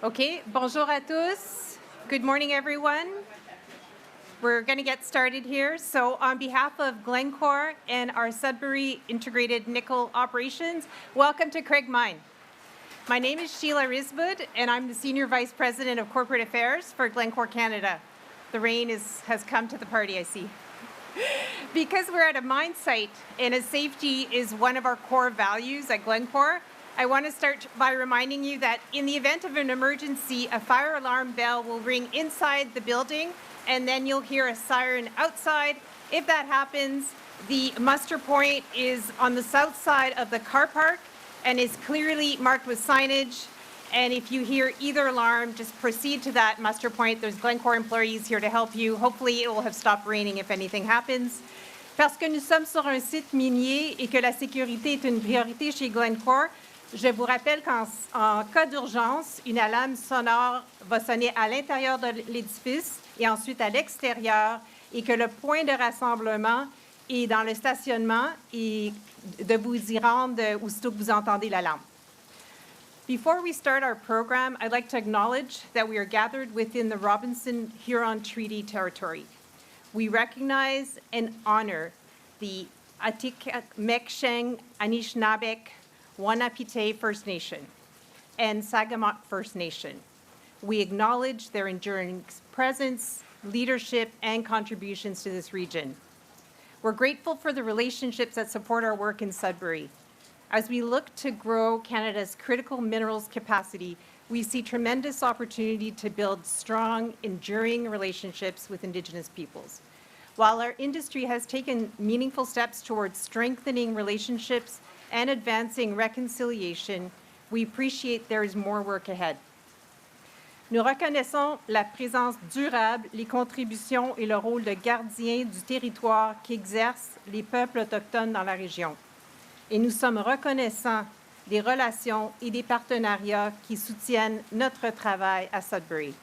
Okay, bonjour à tous. Good morning, everyone. We're going to get started here. So on behalf of Glencore and our Sudbury Integrated Nickel Operations, welcome to Craig Mine. My name is Sheila Risbud, and I'm the Senior Vice President of Corporate Affairs for Glencore Canada. The rain has come to the party, I see. Because we're at a mine site and as safety is one of our core values at Glencore, I want to start by reminding you that in the event of an emergency, a fire alarm bell will ring inside the building, and then you'll hear a siren outside. If that happens, the muster point is on the south side of the car park and is clearly marked with signage. And if you hear either alarm, just proceed to that muster point. There's Glencore employees here to help you. Hopefully, it will have stopped raining if anything happens. Parce que nous sommes sur un site minier et que la sécurité est une priorité chez Glencore, je vous rappelle qu'en cas d'urgence, une alarme sonore va sonner à l'intérieur de l'édifice et ensuite à l'extérieur et que le point de rassemblement est dans le stationnement et de vous y rendre aussitôt que vous entendez l'alarme. Before we start our program, I'd like to acknowledge that we are gathered within the Robinson-Huron Treaty Territory. We recognize and honor the Atikameksheng, Anishinaabeg, Onaping First Nation, and Sagamot First Nation. We acknowledge their enduring presence, leadership, and contributions to this region. We're grateful for the relationships that support our work in Sudbury. As we look to grow Canada's critical minerals capacity, we see tremendous opportunity to build strong, enduring relationships with Indigenous peoples. While our industry has taken meaningful steps towards strengthening relationships and advancing reconciliation, we appreciate there is more work ahead. Nous reconnaissons la présence durable, les contributions et le rôle de gardien du territoire qu'exercent les peuples autochtones dans la région. Et nous sommes reconnaissants des relations et des partenariats qui soutiennent notre travail à Sudbury.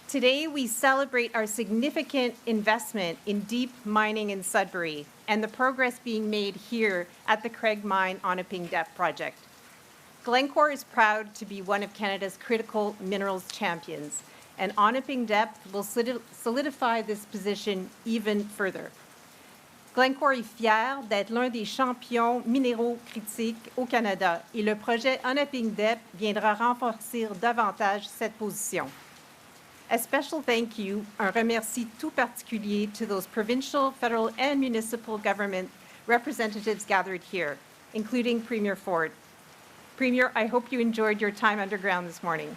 Today, we celebrate our significant investment in deep mining in Sudbury and the progress being made here at the Craig Mine Onaping Depth Project. Glencore is proud to be one of Canada's critical minerals champions, and Onaping Depth will solidify this position even further. Glencore est fier d'être l'un des champions minéraux critiques au Canada et le projet Onaping Depth viendra renforcer davantage cette position. A special thank you, un remercie tout particulier to those provincial, federal, and municipal government representatives gathered here, including Premier Ford. Premier, I hope you enjoyed your time underground this morning.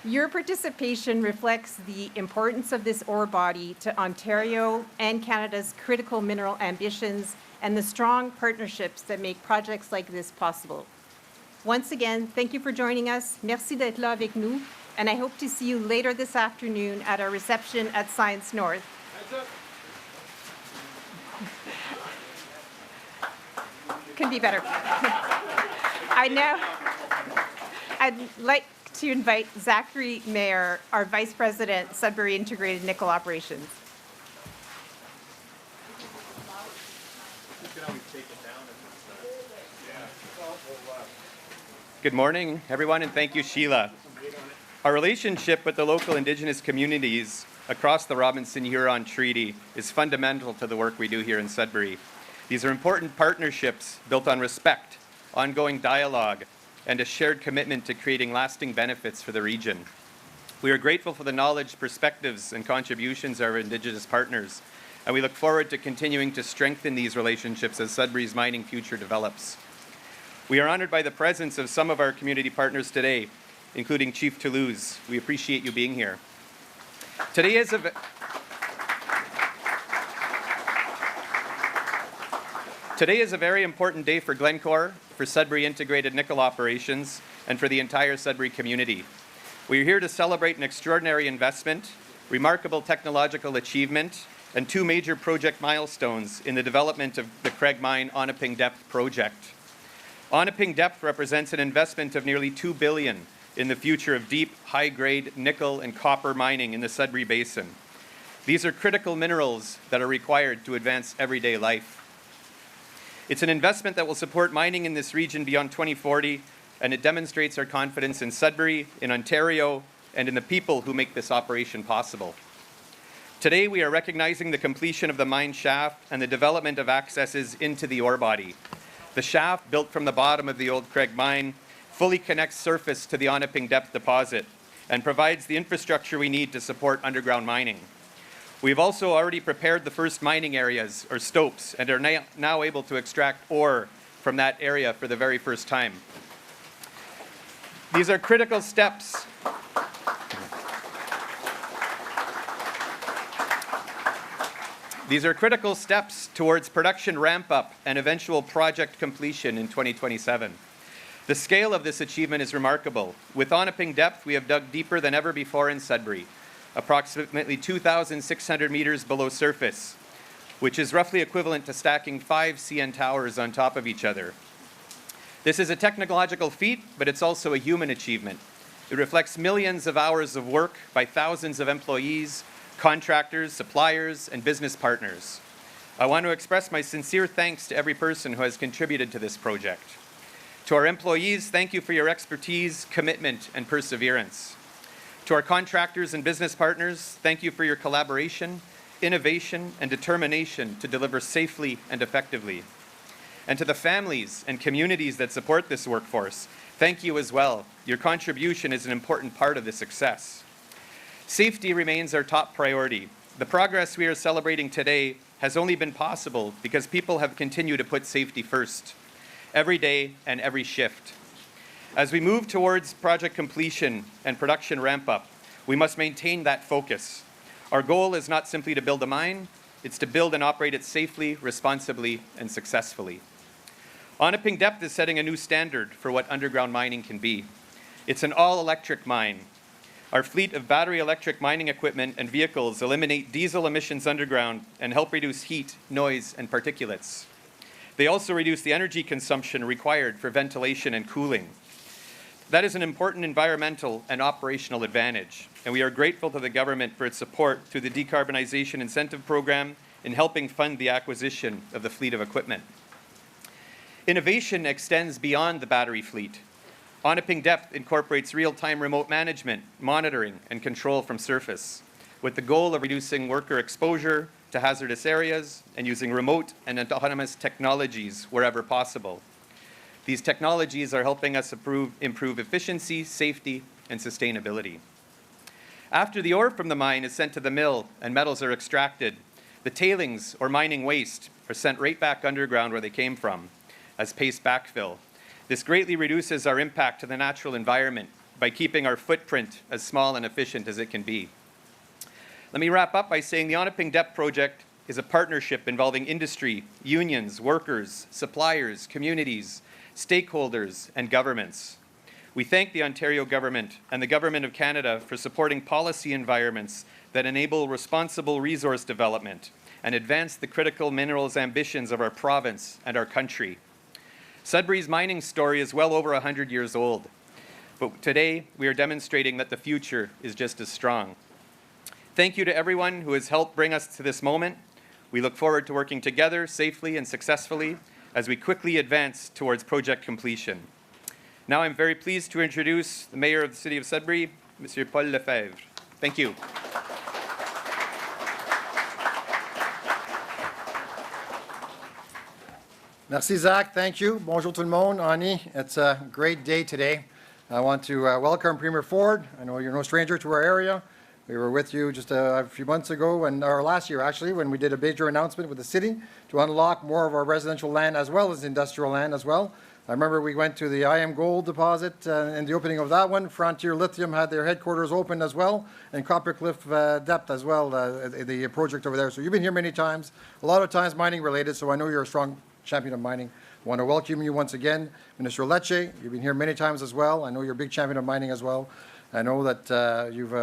Your participation reflects the importance of this ore body to Ontario and Canada's critical mineral ambitions and the strong partnerships that make projects like this possible. Once again, thank you for joining us. Merci d'être là avec nous. And I hope to see you later this afternoon at our reception at Science North. Could be better. I'd like to invite Zachary Mayer, our Vice President, Sudbury Integrated Nickel Operations. Good morning, everyone, and thank you, Sheila. Our relationship with the local Indigenous communities across the Robinson-Huron Treaty is fundamental to the work we do here in Sudbury. These are important partnerships built on respect, ongoing dialogue, and a shared commitment to creating lasting benefits for the region. We are grateful for the knowledge, perspectives, and contributions of our Indigenous partners, and we look forward to continuing to strengthen these relationships as Sudbury's mining future develops. We are honored by the presence of some of our community partners today, including Chief Toulouse. We appreciate you being here. Today is a very important day for Glencore, for Sudbury Integrated Nickel Operations, and for the entire Sudbury community. We are here to celebrate an extraordinary investment, remarkable technological achievement, and two major project milestones in the development of the Craig Mine Onaping Depth Project. Onaping Depth represents an investment of nearly $2 billion in the future of deep, high-grade nickel and copper mining in the Sudbury Basin. These are critical minerals that are required to advance everyday life. It's an investment that will support mining in this region beyond 2040, and it demonstrates our confidence in Sudbury, in Ontario, and in the people who make this operation possible. Today, we are recognizing the completion of the mine shaft and the development of accesses into the ore body. The shaft, built from the bottom of the old Craig mine, fully connects surface to the Onaping Depth deposit and provides the infrastructure we need to support underground mining. We've also already prepared the first mining areas, or stopes, and are now able to extract ore from that area for the very first time. These are critical steps. These are critical steps towards production ramp-up and eventual project completion in 2027. The scale of this achievement is remarkable. With Onaping Depth, we have dug deeper than ever before in Sudbury, approximately 2,600 meters below surface, which is roughly equivalent to stacking 5 CN towers on top of each other. This is a technological feat, but it's also a human achievement. It reflects millions of hours of work by thousands of employees, contractors, suppliers, and business partners. I want to express my sincere thanks to every person who has contributed to this project. To our employees, thank you for your expertise, commitment, and perseverance. To our contractors and business partners, thank you for your collaboration, innovation, and determination to deliver safely and effectively. And to the families and communities that support this workforce, thank you as well. Your contribution is an important part of the success. Safety remains our top priority. The progress we are celebrating today has only been possible because people have continued to put safety first, every day and every shift. As we move towards project completion and production ramp-up, we must maintain that focus. Our goal is not simply to build a mine, it's to build and operate it safely, responsibly, and successfully. Onaping Depth is setting a new standard for what underground mining can be. It's an all-electric mine. Our fleet of battery electric mining equipment and vehicles eliminate diesel emissions underground and help reduce heat, noise, and particulates. They also reduce the energy consumption required for ventilation and cooling. That is an important environmental and operational advantage, and we are grateful to the government for its support through the Decarbonization Incentive Program in helping fund the acquisition of the fleet of equipment. Innovation extends beyond the battery fleet. Onaping Depth incorporates real-time remote management, monitoring, and control from surface, with the goal of reducing worker exposure to hazardous areas and using remote and autonomous technologies wherever possible. These technologies are helping us improve efficiency, safety, and sustainability. After the ore from the mine is sent to the mill and metals are extracted, the tailings or mining waste are sent right back underground where they came from as paste backfill. This greatly reduces our impact to the natural environment by keeping our footprint as small and efficient as it can be. Let me wrap up by saying the Onaping Depth Project is a partnership involving industry, unions, workers, suppliers, communities, stakeholders, and governments. We thank the Ontario government and the Government of Canada for supporting policy environments that enable responsible resource development and advance the critical minerals ambitions of our province and our country. Sudbury's mining story is well over 100 years old, but today we are demonstrating that the future is just as strong. Thank you to everyone who has helped bring us to this moment. We look forward to working together safely and successfully as we quickly advance towards project completion. Now I'm very pleased to introduce the Mayor of the City of Sudbury, Monsieur Paul Lefebvre. Thank you. Merci, Zach. Thank you. Bonjour tout le monde. Ani, it's a great day today. I want to welcome Premier Ford. I know you're no stranger to our area. We were with you just a few months ago, or last year actually, when we did a major announcement with the city to unlock more of our residential land as well as industrial land as well. I remember we went to the IM Gold deposit and the opening of that one. Frontier Lithium had their headquarters open as well, and Coppercliff Depth as well, the project over there. So you've been here many times, a lot of times mining related, so I know you're a strong champion of mining. I want to welcome you once again. Minister Lecce, you've been here many times as well. I know you're a big champion of mining as well. I know that you've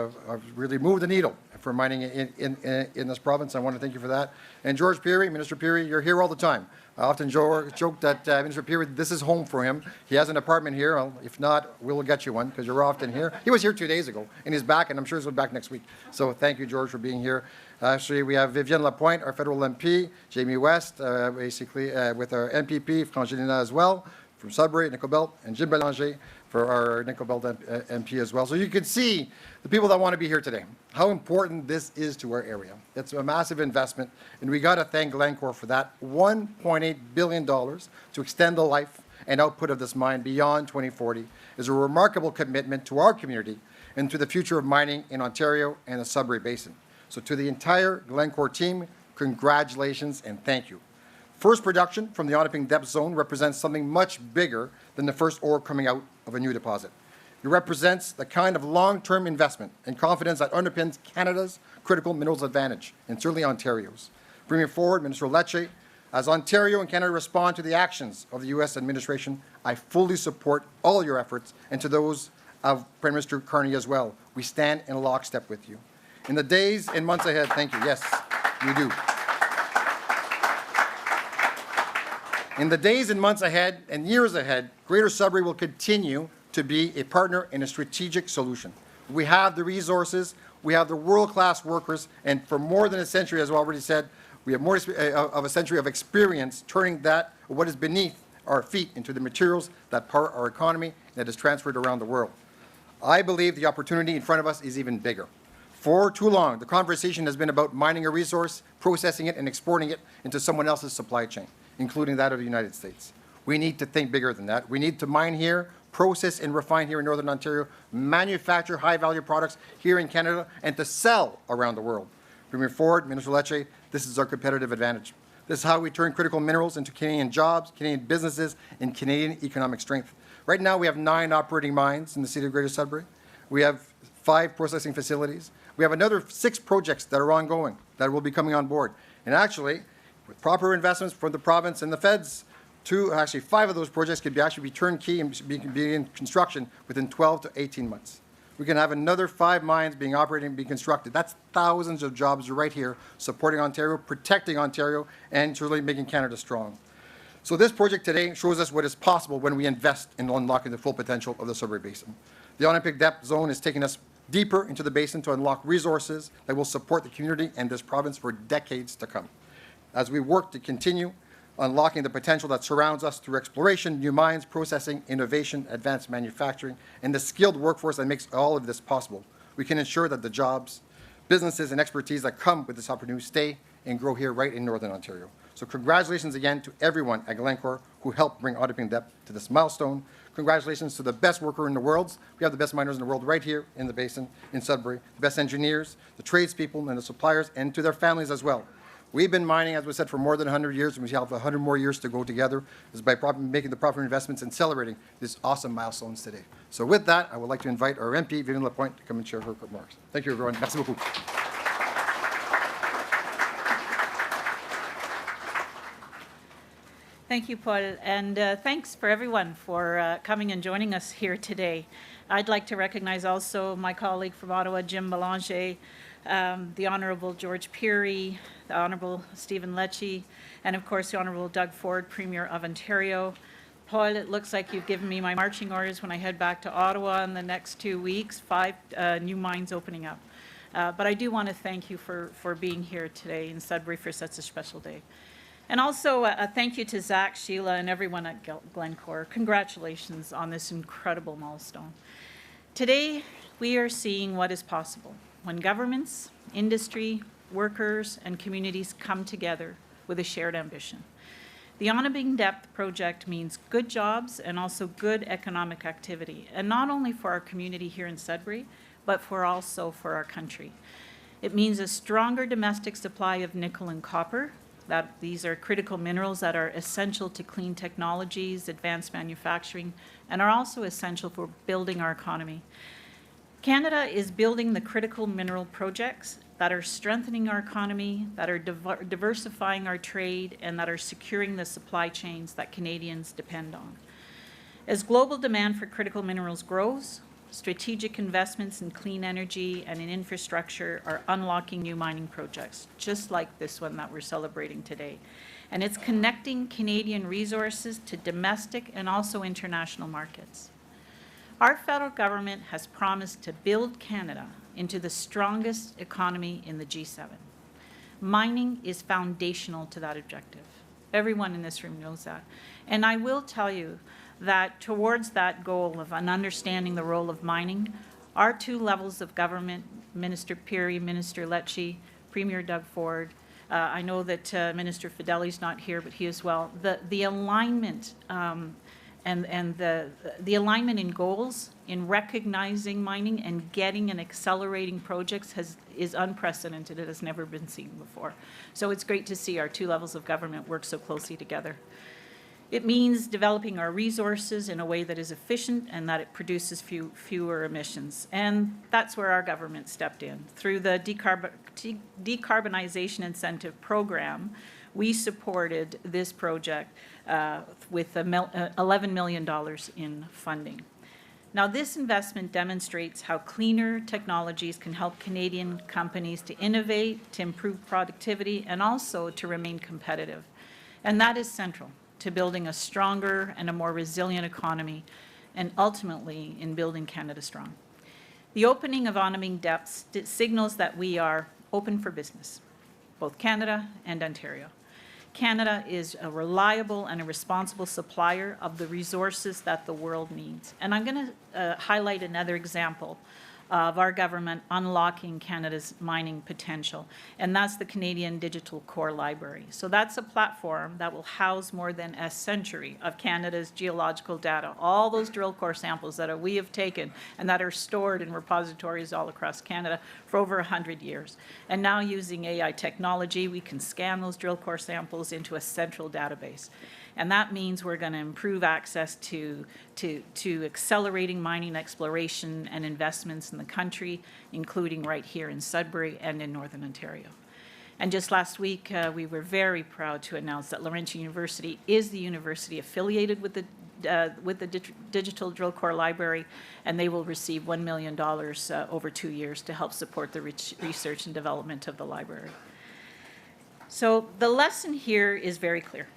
really moved the needle for mining in this province. I want to thank you for that. And George Pirie, Minister Pirie, you're here all the time. I often joke that Minister Pirie, this is home for him. He has an apartment here. Well, if not, we'll get you one because you're often here. He was here 2 days ago, and he's back, and I'm sure he'll be back next week. So thank you, George, for being here. Actually, we have Vivienne Lapointe, our federal MP, Jamie West, basically with our MPP, Frangelina as well, from Sudbury, Nickel Belt, and Jim Belanger for our Nickel Belt MP as well. So you can see the people that want to be here today, how important this is to our area. It's a massive investment, and we got to thank Glencore for that. $1.8 billion to extend the life and output of this mine beyond 2040 is a remarkable commitment to our community and to the future of mining in Ontario and the Sudbury Basin. So to the entire Glencore team, congratulations and thank you. First production from the Onaping Depth Zone represents something much bigger than the first ore coming out of a new deposit. It represents the kind of long-term investment and confidence that underpins Canada's critical minerals advantage, and certainly Ontario's. Bringing forward, Minister Lecce, as Ontario and Canada respond to the actions of the U.S. administration, I fully support all your efforts, and to those of Prime Minister Carney as well. We stand in lockstep with you. In the days and months ahead, thank you, yes, we do. In the days and months ahead and years ahead, Greater Sudbury will continue to be a partner in a strategic solution. We have the resources, we have the world-class workers, and for more than a century, as I already said, we have more of a century of experience turning that, what is beneath our feet, into the materials that power our economy that is transferred around the world. I believe the opportunity in front of us is even bigger. For too long, the conversation has been about mining a resource, processing it, and exporting it into someone else's supply chain, including that of the United States. We need to think bigger than that. We need to mine here, process and refine here in Northern Ontario, manufacture high-value products here in Canada, and to sell around the world. Moving forward, Minister Lecce, this is our competitive advantage. This is how we turn critical minerals into Canadian jobs, Canadian businesses, and Canadian economic strength. Right now, we have 9 operating mines in the city of Greater Sudbury. We have 5 processing facilities. We have another 6 projects that are ongoing that will be coming on board. And actually, with proper investments from the province and the feds, 5 of those projects could be turnkey and be in construction within 12 to 18 months. We can have another 5 mines being operated and being constructed. That's thousands of jobs right here, supporting Ontario, protecting Ontario, and really making Canada strong. So this project today shows us what is possible when we invest in unlocking the full potential of the Sudbury Basin. The Onaping Depth Zone is taking us deeper into the basin to unlock resources that will support the community and this province for decades to come. As we work to continue unlocking the potential that surrounds us through exploration, new mines, processing, innovation, advanced manufacturing, and the skilled workforce that makes all of this possible, we can ensure that the jobs, businesses, and expertise that come with this opportunity stay and grow here right in Northern Ontario. So congratulations again to everyone at Glencore who helped bring Onaping Depth to this milestone. Congratulations to the best worker in the world. We have the best miners in the world right here in the basin in Sudbury, the best engineers, the tradespeople, and the suppliers, and to their families as well. We've been mining, as we said, for more than 100 years, and we have 100 more years to go together. This is by making the proper investments and celebrating these awesome milestones today. So with that, I would like to invite our MP, Vivienne Lapointe, to come and share her remarks. Thank you, everyone. Merci beaucoup. Thank you, Paul, and thanks for everyone for coming and joining us here today. I'd like to recognize also my colleague from Ottawa, Jim Belanger, the Honourable George Pirie, the Honourable Stephen Lecce, and of course the Honourable Doug Ford, Premier of Ontario. Paul, it looks like you've given me my marching orders when I head back to Ottawa in the next 2 weeks, 5 new mines opening up. But I do want to thank you for being here today in Sudbury for such a special day. And also a thank you to Zach, Sheila, and everyone at Glencore. Congratulations on this incredible milestone. Today, we are seeing what is possible when governments, industry, workers, and communities come together with a shared ambition. The Onaping Depth Project means good jobs and also good economic activity, and not only for our community here in Sudbury, but also for our country. It means a stronger domestic supply of nickel and copper. That these are critical minerals that are essential to clean technologies, advanced manufacturing, and are also essential for building our economy. Canada is building the critical mineral projects that are strengthening our economy, that are diversifying our trade, and that are securing the supply chains that Canadians depend on. As global demand for critical minerals grows, strategic investments in clean energy and in infrastructure are unlocking new mining projects, just like this one that we're celebrating today. And it's connecting Canadian resources to domestic and also international markets. Our federal government has promised to build Canada into the strongest economy in the G7. Mining is foundational to that objective. Everyone in this room knows that. And I will tell you that towards that goal of understanding the role of mining, our two levels of government, Minister Pirie, Minister Lecce, Premier Doug Ford, I know that Minister Fideli's not here, but he as well, the alignment and the alignment in goals, in recognizing mining and getting and accelerating projects is unprecedented. It has never been seen before. So it's great to see our two levels of government work so closely together. It means developing our resources in a way that is efficient and that it produces fewer emissions. And that's where our government stepped in. Through the Decarbonization Incentive Program, we supported this project with $11 million in funding. Now, this investment demonstrates how cleaner technologies can help Canadian companies to innovate, to improve productivity, and also to remain competitive. And that is central to building a stronger and a more resilient economy, and ultimately in building Canada strong. The opening of Onaping Depth signals that we are open for business, both Canada and Ontario. Canada is a reliable and a responsible supplier of the resources that the world needs. And I'm going to highlight another example of our government unlocking Canada's mining potential, and that's the Canadian Digital Core Library. So that's a platform that will house more than a century of Canada's geological data, all those drill core samples that we have taken and that are stored in repositories all across Canada for over 100 years. And now using AI technology, we can scan those drill core samples into a central database. And that means we're going to improve access to accelerating mining exploration and investments in the country, including right here in Sudbury and in Northern Ontario. And just last week, we were very proud to announce that Laurentian University is the university affiliated with the Digital Drill Core Library, and they will receive $1 million over 2 years to help support the research and development of the library. So the lesson here is very clear.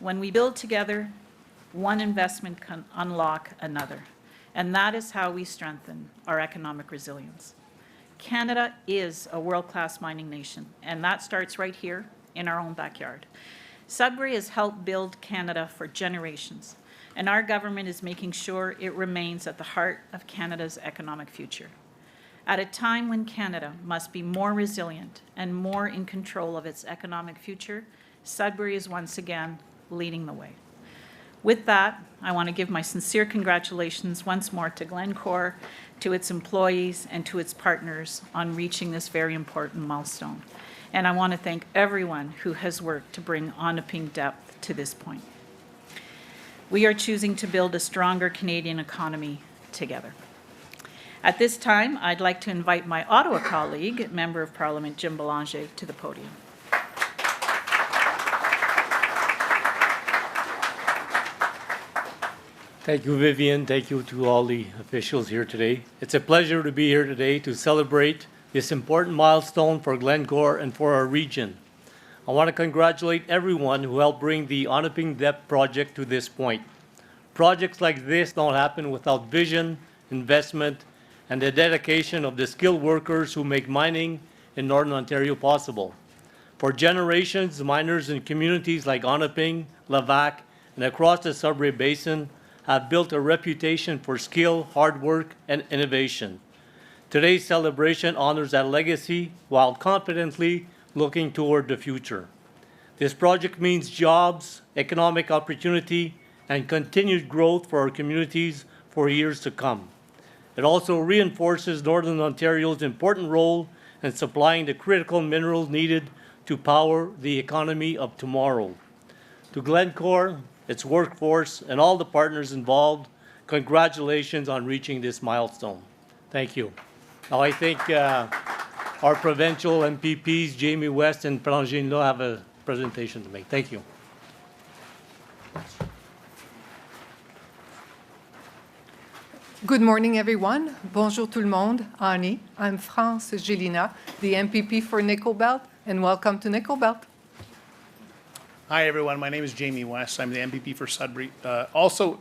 When we build together, one investment can unlock another. And that is how we strengthen our economic resilience. Canada is a world-class mining nation, and that starts right here in our own backyard. Sudbury has helped build Canada for generations, and our government is making sure it remains at the heart of Canada's economic future. At a time when Canada must be more resilient and more in control of its economic future, Sudbury is once again leading the way. With that, I want to give my sincere congratulations once more to Glencore, to its employees, and to its partners on reaching this very important milestone. And I want to thank everyone who has worked to bring Onaping Depth to this point. We are choosing to build a stronger Canadian economy together. At this time, I'd like to invite my Ottawa colleague, Member of Parliament Jim Belanger, to the podium. Thank you, Vivian. Thank you to all the officials here today. It's a pleasure to be here today to celebrate this important milestone for Glencore and for our region. I want to congratulate everyone who helped bring the Onaping Depth Project to this point. Projects like this don't happen without vision, investment, and the dedication of the skilled workers who make mining in Northern Ontario possible. For generations, miners in communities like Onaping, Levack, and across the Sudbury Basin have built a reputation for skill, hard work, and innovation. Today's celebration honors that legacy while confidently looking toward the future. This project means jobs, economic opportunity, and continued growth for our communities for years to come. It also reinforces Northern Ontario's important role in supplying the critical minerals needed to power the economy of tomorrow. To Glencore, its workforce, and all the partners involved, congratulations on reaching this milestone. Thank you. Now I think our provincial MPPs, Jamie West and Provincial, have a presentation to make. Thank you. Good morning, everyone. Bonjour tout le monde. Ani. I'm France Gélina, the MPP for Nickel Belt, and welcome to Nickel Belt. Hi, everyone. My name is Jamie West. I'm the MPP for Sudbury. Also,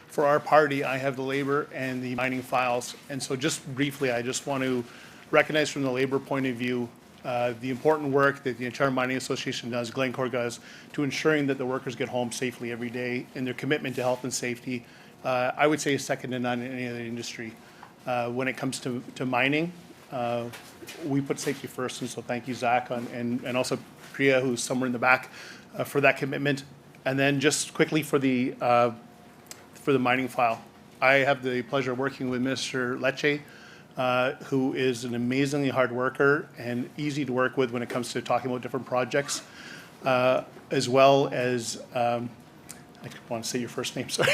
for our party, I have the labor and the mining files. And so just briefly, I just want to recognize from the labor point of view the important work that the Ontario Mining Association does, Glencore does, to ensuring that the workers get home safely every day, and their commitment to health and safety, I would say, is second to none in any other industry. When it comes to mining, we put safety first, and so thank you, Zach, and also Priya, who's somewhere in the back, for that commitment. And then just quickly for the mining file, I have the pleasure of working with Mr. Lecce, who is an amazingly hard worker and easy to work with when it comes to talking about different projects, as well as, I want to say your first name, sorry,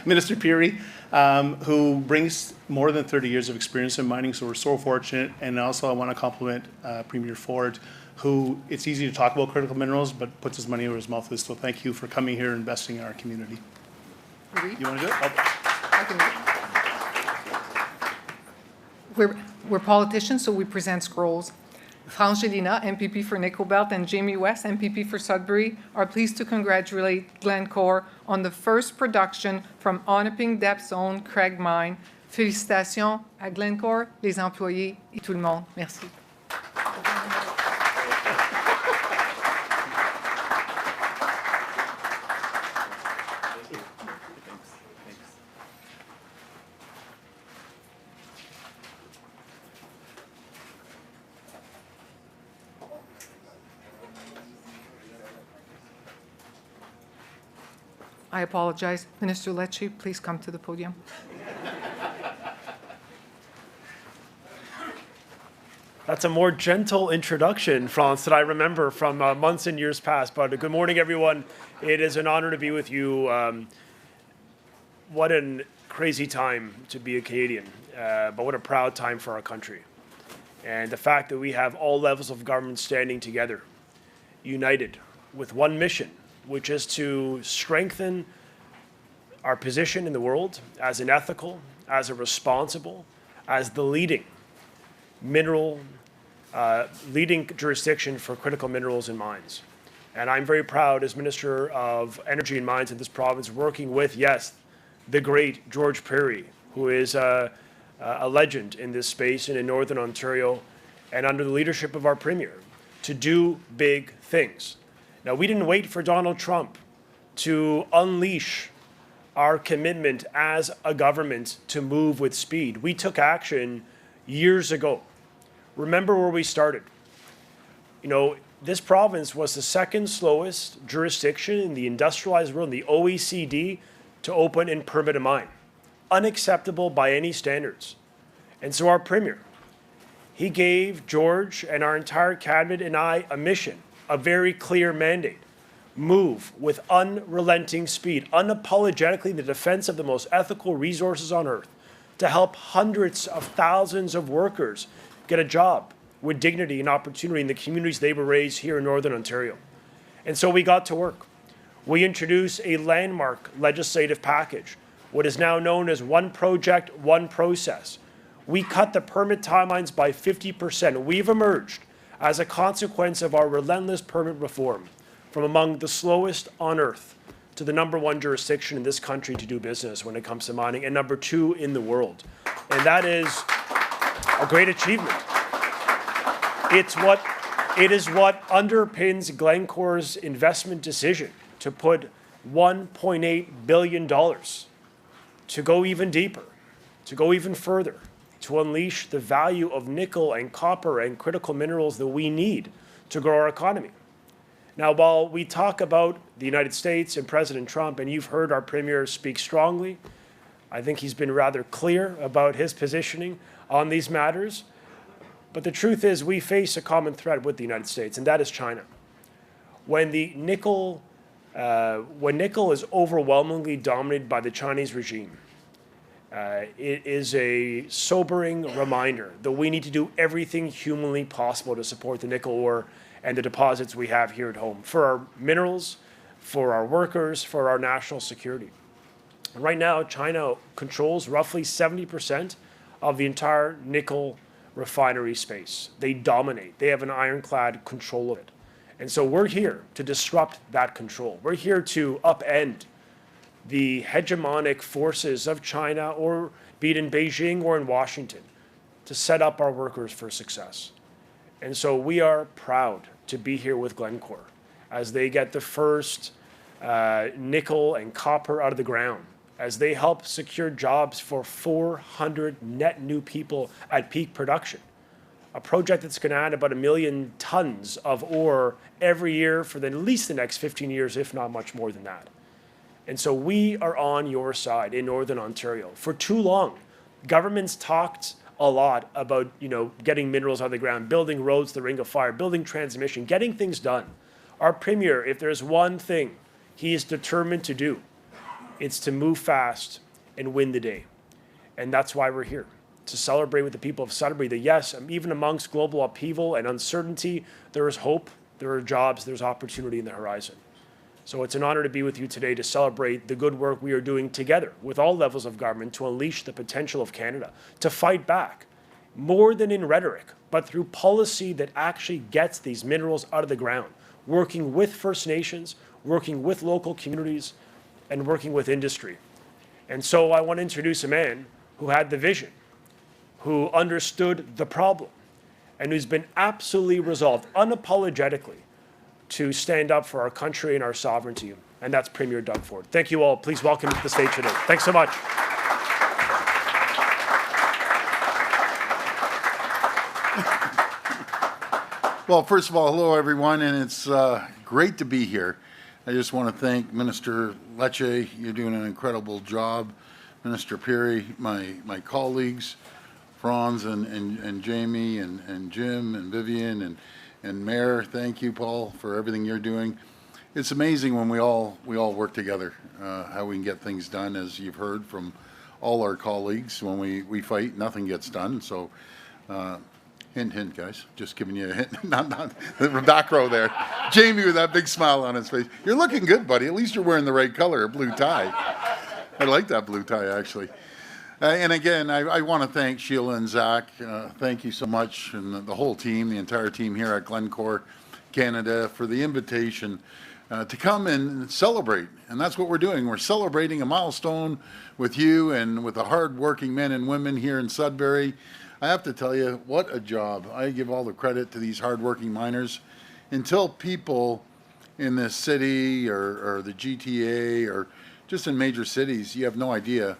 Minister Peary, who brings more than 30 years of experience in mining, so we're so fortunate. And also I want to compliment Premier Ford, who it's easy to talk about critical minerals, but puts his money where his mouth is. So thank you for coming here and investing in our community. You want to do it? I can. We're politicians, so we present scrolls. France Gélina, MPP for Nickel Belt, and Jamie West, MPP for Sudbury, are pleased to congratulate Glencore on the first production from Onaping Depth Zone Craig Mine. Félicitations à Glencore, les employés et tout le monde. Merci. I apologize. Minister Lecce, please come to the podium. That's a more gentle introduction, France, that I remember from months and years past. But good morning, everyone. It is an honor to be with you. What a crazy time to be a Canadian, but what a proud time for our country. And the fact that we have all levels of government standing together, united, with one mission, which is to strengthen our position in the world as an ethical, as a responsible, as the leading jurisdiction for critical minerals and mines. And I'm very proud as Minister of Energy and Mines in this province, working with, yes, the great George Perry, who is a legend in this space and in Northern Ontario, and under the leadership of our Premier, to do big things. Now, we didn't wait for Donald Trump to unleash our commitment as a government to move with speed. We took action years ago. Remember where we started. You know, this province was the second slowest jurisdiction in the industrialized world, in the OECD, to open and permit a mine. Unacceptable by any standards. And so our Premier, he gave George and our entire cabinet and I a mission, a very clear mandate. Move with unrelenting speed, unapologetically in the defense of the most ethical resources on earth, to help hundreds of thousands of workers get a job with dignity and opportunity in the communities they were raised here in Northern Ontario. And so we got to work. We introduced a landmark legislative package, what is now known as One Project, One Process. We cut the permit timelines by 50%. We've emerged as a consequence of our relentless permit reform from among the slowest on earth to the #1 jurisdiction in this country to do business when it comes to mining, and #2 in the world. And that is a great achievement. It is what underpins Glencore's investment decision to put $1.8 billion to go even deeper, to go even further, to unleash the value of nickel and copper and critical minerals that we need to grow our economy. Now, while we talk about the United States and President Trump, and you've heard our Premier speak strongly, I think he's been rather clear about his positioning on these matters. But the truth is we face a common threat with the United States, and that is China. When nickel is overwhelmingly dominated by the Chinese regime, it is a sobering reminder that we need to do everything humanly possible to support the nickel ore and the deposits we have here at home for our minerals, for our workers, for our national security. And right now, China controls roughly 70% of the entire nickel refinery space. They dominate. They have an ironclad control of it. And so we're here to disrupt that control. We're here to upend the hegemonic forces of China, or be it in Beijing or in Washington, to set up our workers for success. And so we are proud to be here with Glencore as they get the first nickel and copper out of the ground, as they help secure jobs for 400 net new people at peak production. A project that's going to add about 1 million tons of ore every year for at least the next 15 years, if not much more than that. And so we are on your side in Northern Ontario. For too long, governments talked a lot about, getting minerals out of the ground, building roads to the Ring of Fire, building transmission, getting things done. Our Premier, if there's one thing he is determined to do, it's to move fast and win the day. And that's why we're here, to celebrate with the people of Sudbury that yes, even amongst global upheaval and uncertainty, there is hope, there are jobs, there's opportunity in the horizon. So it's an honor to be with you today to celebrate the good work we are doing together with all levels of government to unleash the potential of Canada, to fight back, more than in rhetoric, but through policy that actually gets these minerals out of the ground, working with First Nations, working with local communities, and working with industry. And so I want to introduce a man who had the vision, who understood the problem, and who's been absolutely resolved, unapologetically, to stand up for our country and our sovereignty, and that's Premier Doug Ford. Thank you all. Please welcome him to the stage today. Thanks so much. Well, first of all, hello everyone, and it's great to be here. I just want to thank Minister Lecce. You're doing an incredible job. Minister Perry, my colleagues, Franz and Jamie and Jim and Vivian and Mayor, thank you, Paul, for everything you're doing. It's amazing when we all work together, how we can get things done, as you've heard from all our colleagues. When we fight, nothing gets done. So, hint, hint, guys. Just giving you a hint. not the back row there. Jamie with that big smile on his face. You're looking good, buddy. At least you're wearing the right color, a blue tie. I like that blue tie, actually. And again, I want to thank Sheila and Zach. Thank you so much, and the whole team, the entire team here at Glencore Canada, for the invitation to come and celebrate. And that's what we're doing. We're celebrating a milestone with you and with the hard-working men and women here in Sudbury. I have to tell you, what a job. I give all the credit to these hard-working miners. Until people in this city or the GTA or just in major cities, you have no idea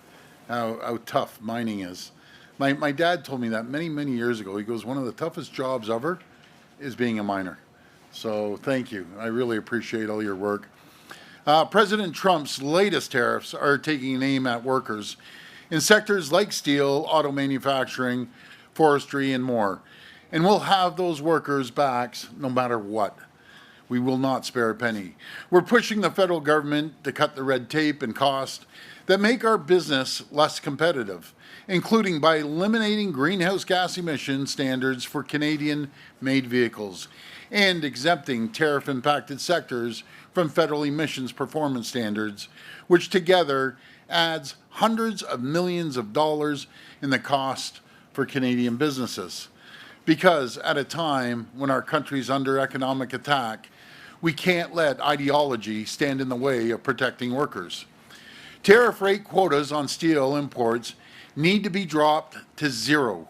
how tough mining is. My dad told me that many years ago. He goes, one of the toughest jobs ever is being a miner. So thank you. I really appreciate all your work. President Trump's latest tariffs are taking an aim at workers in sectors like steel, auto manufacturing, forestry, and more. And we'll have those workers' backs no matter what. We will not spare a penny. We're pushing the federal government to cut the red tape and cost that make our business less competitive, including by eliminating greenhouse gas emission standards for Canadian-made vehicles and exempting tariff-impacted sectors from federal emissions performance standards, which together adds hundreds of millions of dollars in the cost for Canadian businesses. Because at a time when our country's under economic attack, we can't let ideology stand in the way of protecting workers. Tariff rate quotas on steel imports need to be dropped to zero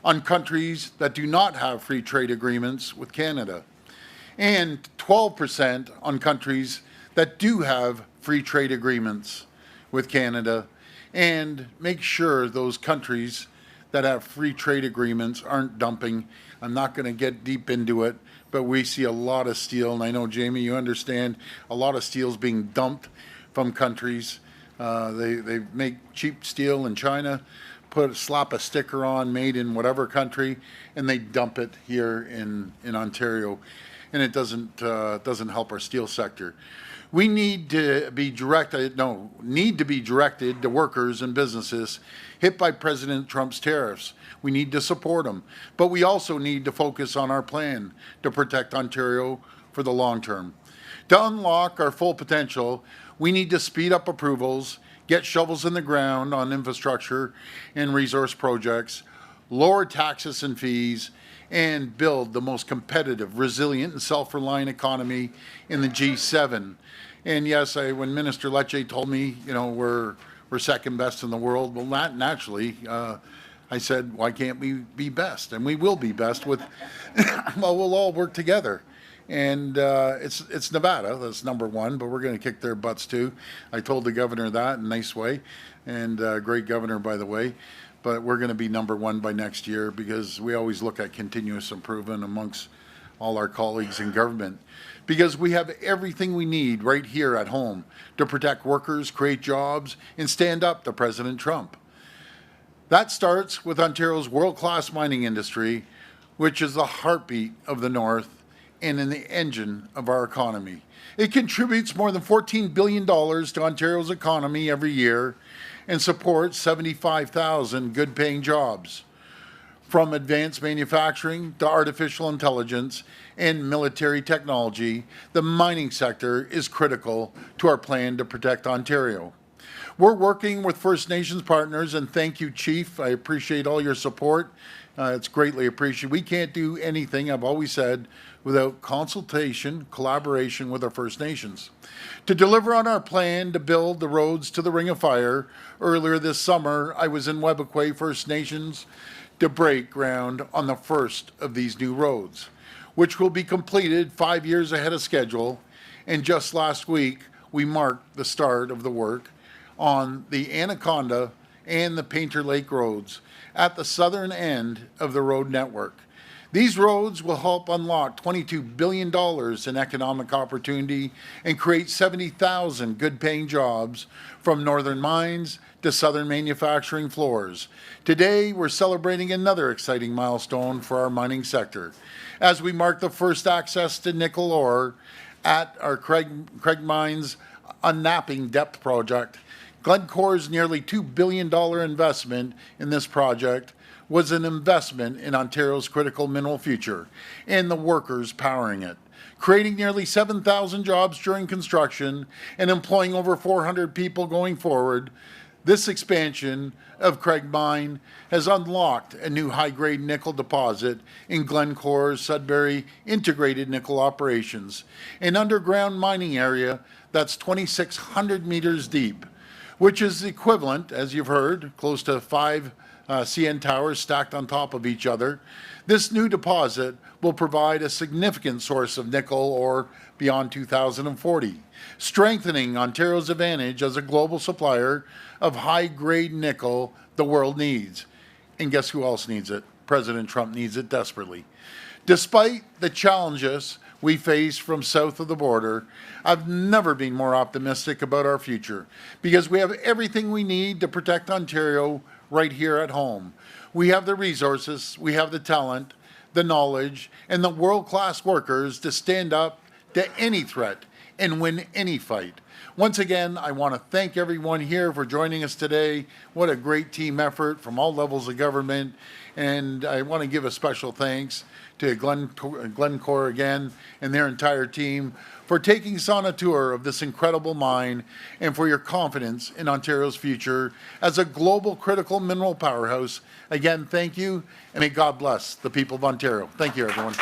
on countries that do not have free trade agreements with Canada, and 12% on countries that do have free trade agreements with Canada, and make sure those countries that have free trade agreements aren't dumping. I'm not going to get deep into it, but we see a lot of steel, and I know, Jamie, you understand, a lot of steel is being dumped from countries. They make cheap steel in China, slap a sticker on, made in whatever country, and they dump it here in Ontario, and it doesn't help our steel sector. We need to be directed to workers and businesses hit by President Trump's tariffs. We need to support them, but we also need to focus on our plan to protect Ontario for the long term. To unlock our full potential, we need to speed up approvals, get shovels in the ground on infrastructure and resource projects, lower taxes and fees, and build the most competitive, resilient, and self-reliant economy in the G7. And yes, when Minister Lecce told me, you know, we're second best in the world, well, naturally, I said, why can't we be best? And we will be best with, well, we'll all work together. And it's Nevada, that's number one, but we're going to kick their butts too. I told the governor that in a nice way, and great governor, by the way. But we're going to be number one by next year because we always look at continuous improvement amongst all our colleagues in government. Because we have everything we need right here at home to protect workers, create jobs, and stand up to President Trump. That starts with Ontario's world-class mining industry, which is the heartbeat of the North and in the engine of our economy. It contributes more than $14 billion to Ontario's economy every year and supports 75,000 good-paying jobs. From advanced manufacturing to artificial intelligence and military technology, the mining sector is critical to our plan to protect Ontario. We're working with First Nations partners, and thank you, Chief. I appreciate all your support. It's greatly appreciated. We can't do anything, I've always said, without consultation, collaboration with our First Nations. To deliver on our plan to build the roads to the Ring of Fire, earlier this summer, I was in Webequie First Nations to break ground on the first of these new roads, which will be completed 5 years ahead of schedule. And just last week, we marked the start of the work on the Anaconda and the Painter Lake roads at the southern end of the road network. These roads will help unlock $22 billion in economic opportunity and create 70,000 good-paying jobs from northern mines to southern manufacturing floors. Today, we're celebrating another exciting milestone for our mining sector as we mark the first access to nickel ore at our Craig Mines Onaping Depth Project. Glencore's nearly $2 billion investment in this project was an investment in Ontario's critical mineral future and the workers powering it, creating nearly 7,000 jobs during construction and employing over 400 people going forward. This expansion of Craig Mine has unlocked a new high-grade nickel deposit in Glencore's Sudbury integrated nickel operations, an underground mining area that's 2,600 meters deep, which is equivalent, as you've heard, close to 5 CN towers stacked on top of each other. This new deposit will provide a significant source of nickel ore beyond 2040, strengthening Ontario's advantage as a global supplier of high-grade nickel the world needs. And guess who else needs it? President Trump needs it desperately. Despite the challenges we face from south of the border, I've never been more optimistic about our future because we have everything we need to protect Ontario right here at home. We have the resources, we have the talent, the knowledge, and the world-class workers to stand up to any threat and win any fight. Once again, I want to thank everyone here for joining us today. What a great team effort from all levels of government. And I want to give a special thanks to Glencore again and their entire team for taking us on a tour of this incredible mine and for your confidence in Ontario's future as a global critical mineral powerhouse. Again, thank you, and may God bless the people of Ontario. Thank you, everyone.